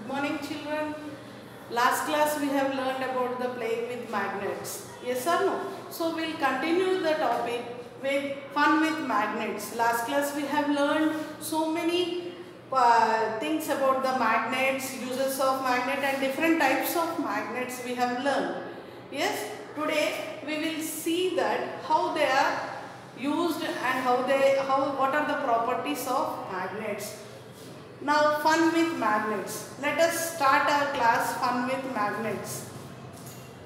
Good morning, children. Last class we have learned about the playing with magnets. Yes or no? So we'll continue the topic with fun with magnets. Last class we have learned so many things about the magnets, uses of magnet and different types of magnets we have learned. Yes, today we will see that how they are used and what are the properties of magnets. Now fun with magnets. Let us start our class fun with magnets.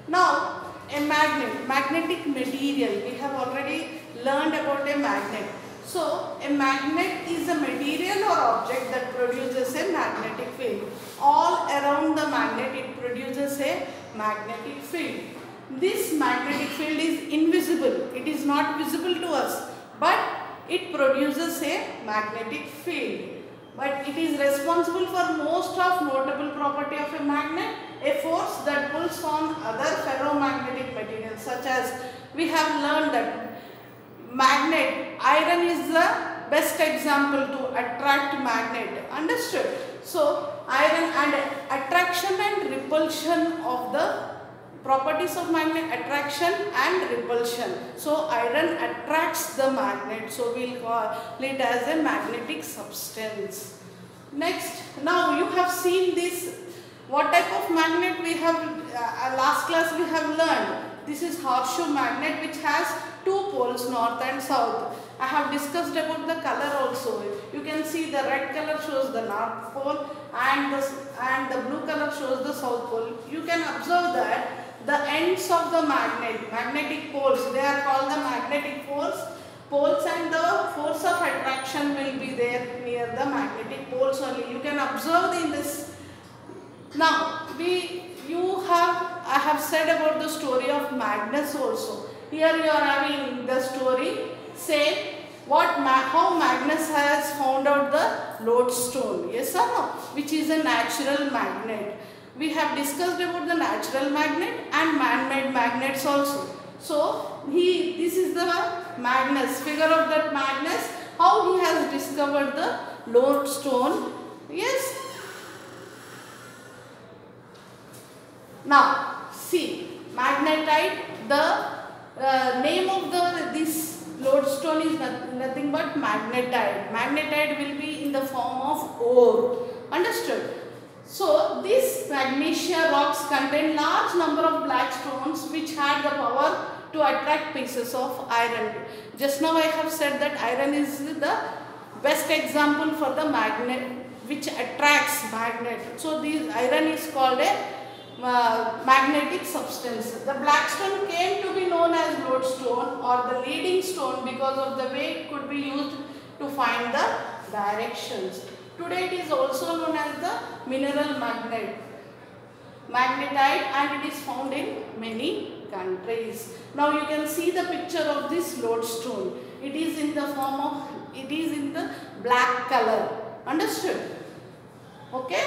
Now a magnet, magnetic material. We have already learned about a magnet. So a magnet is a material or object that produces a magnetic field. All around the magnet it produces a magnetic field. This magnetic field is invisible. It is not visible to us, but it produces a magnetic field. But it is responsible for most of notable property of a magnet, a force that pulls on other ferromagnetic materials, such as we have learned that magnet, iron is the best example to attract magnet. Understood? So iron and attraction and repulsion of the properties of magnet, attraction and repulsion. So iron attracts the magnet, so we will call it as a magnetic substance. Next, now you have seen this, what type of magnet we have, last class we have learned. This is horseshoe magnet which has two poles, north and south. I have discussed about the color also. You can see the red color shows the north pole and the blue color shows the south pole. You can observe that the ends of the magnetic poles, they are called the magnetic poles and the force of attraction will be there near the magnetic poles only. You can observe in this. Now I have said about the story of Magnus also. Here you are having the story, say how Magnus has found out the lodestone, yes or no, which is a natural magnet. We have discussed about the natural magnet and man-made magnets also. So this is the Magnus, figure of that Magnus, how he has discovered the lodestone. Yes. Now see, magnetite, the name of this lodestone is nothing but magnetite. Magnetite will be in the form of ore. Understood? So these magnesia rocks contain large number of black stones which had the power to attract pieces of iron. Just now I have said that iron is the best example for the magnet which attracts magnet. So this iron is called a magnetic substance. The black stone came to be known as lodestone or the leading stone because of the way it could be used to find the directions. Today it is also known as the mineral magnetite, and it is found in many countries. Now you can see the picture of this lodestone. It is in the black color. Understood? Okay?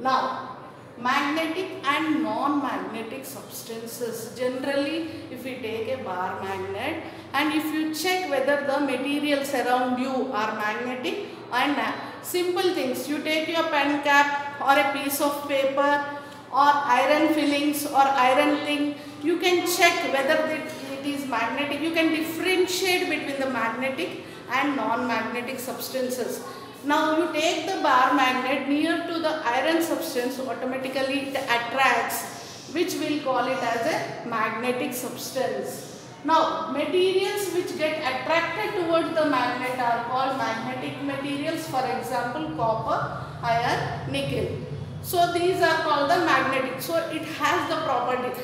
Now, magnetic and non-magnetic substances. Generally, if we take a bar magnet and if you check whether the materials around you are magnetic and simple things, you take your pen cap or a piece of paper or iron fillings or iron thing, you can check whether it is magnetic. You can differentiate between the magnetic and non-magnetic substances. Now you take the bar magnet near to the iron substance, automatically it attracts, which we'll call it as a magnetic substance. Now materials which get attracted towards the magnet are called magnetic materials, for example copper, iron, nickel. So these are called the magnetic. So it has the property.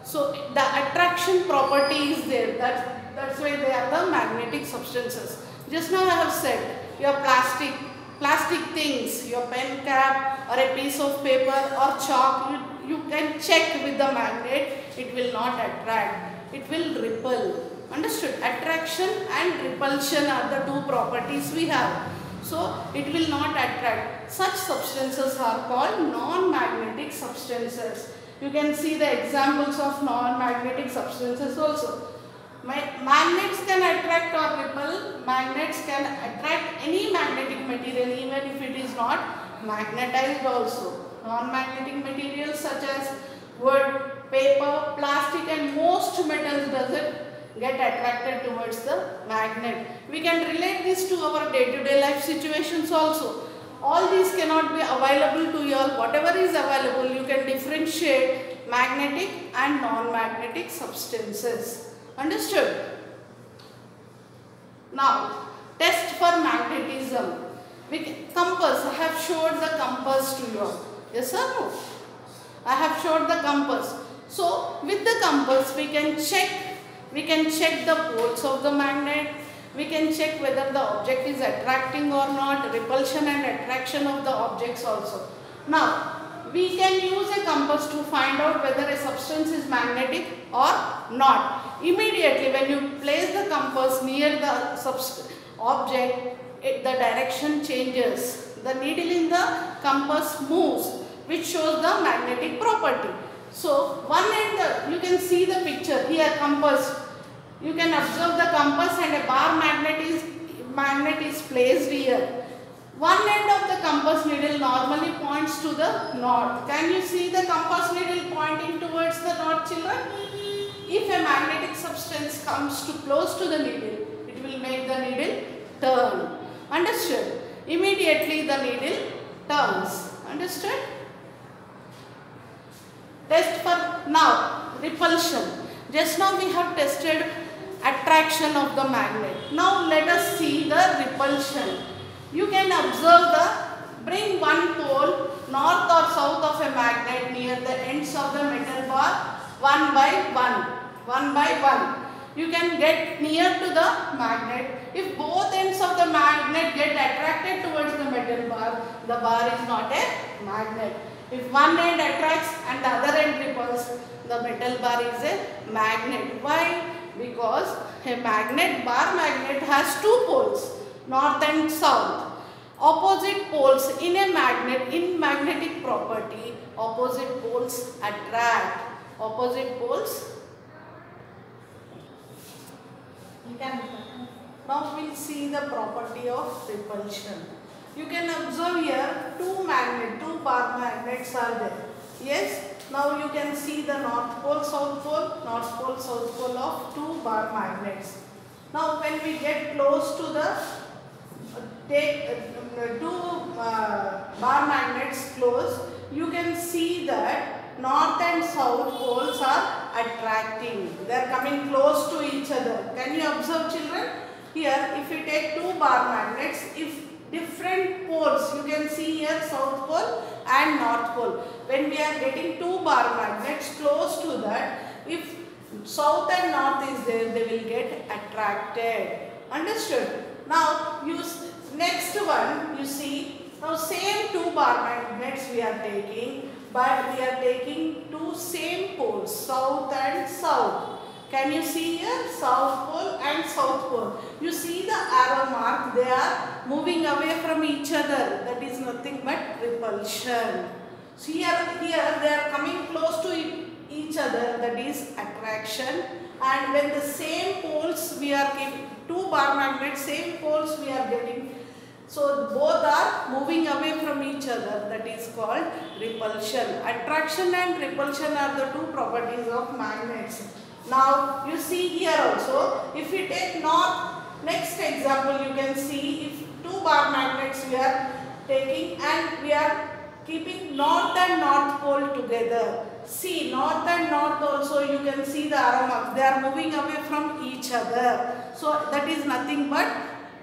So the attraction property is there. That's why they are the magnetic substances. Just now I have said your plastic things, your pen cap or a piece of paper or chalk, you can check with the magnet, it will not attract, it will repel. Understood? Attraction and repulsion are the two properties we have. So it will not attract. Such substances are called non-magnetic substances. You can see the examples of non-magnetic substances also. Magnets can attract or repel. Magnets can attract any magnetic material even if it is not magnetized also. Non-magnetic materials such as wood, paper, plastic and most metals doesn't get attracted towards the magnet. We can relate this to our day-to-day life situations also. All these cannot be available to you all. Whatever is available, you can differentiate magnetic and non-magnetic substances. Understood? Now, test for magnetism. With compass, I have showed the compass to you all. Yes or no? I have showed the compass. So, with the compass, we can check the poles of the magnet. We can check whether the object is attracting or not, repulsion and attraction of the objects also. Now, we can use a compass to find out whether a substance is magnetic or not. Immediately when you place the compass near the object, the direction changes. The needle in the compass moves, which shows the magnetic property. So, one end, you can see the picture here, compass. You can observe the compass and a bar magnet is placed here. One end of the compass needle normally points to the north. Can you see the compass needle pointing towards the north, children? If a magnetic substance comes too close to the needle, it will make the needle turn. Understood? Immediately the needle turns. Understood? Test for now repulsion. Just now we have tested attraction of the magnet. Now let us see the repulsion. You can observe bring one pole north or south of a magnet near the ends of the metal bar one by one. You can get near to the magnet. If both ends of the magnet get attracted towards the metal bar, the bar is not a magnet. If one end attracts and the other end repels, the metal bar is a magnet. Why? Because a bar magnet has two poles, north and south. Opposite poles in a magnet, in magnetic property, opposite poles attract. Opposite poles. Now we will see the property of repulsion. You can observe here two bar magnets are there. Yes. Now you can see the north pole, south pole of two bar magnets. Now when we get close to the two bar magnets close, you can see that north and south poles are attracting. They are coming close to each other. Can you observe, children? Here, if you take two bar magnets, if different poles, you can see here south pole and north pole. When we are getting two bar magnets close to that, if south and north is there, they will get attracted. Understood? Now, next one, you see, now same two bar magnets we are taking, but we are taking two same poles, south and south. Can you see here? South pole and south pole. You see the arrow mark, they are moving away from each other. That is nothing but repulsion. So here they are coming close to each other, that is attraction. And when the same poles we are keeping, two bar magnets, same poles we are getting, so both are moving away from each other, that is called repulsion. Attraction and repulsion are the two properties of magnets. Now you see here also, if we take north, next example you can see, if two bar magnets we are taking and we are keeping north and north pole together. See, north and north also you can see the arrow marks, they are moving away from each other. So that is nothing but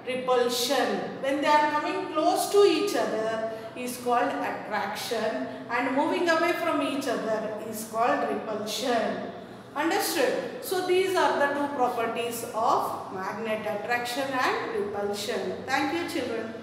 repulsion. When they are coming close to each other is called attraction, and moving away from each other is called repulsion. Understood? So these are the two properties of magnet, attraction and repulsion. Thank you, children.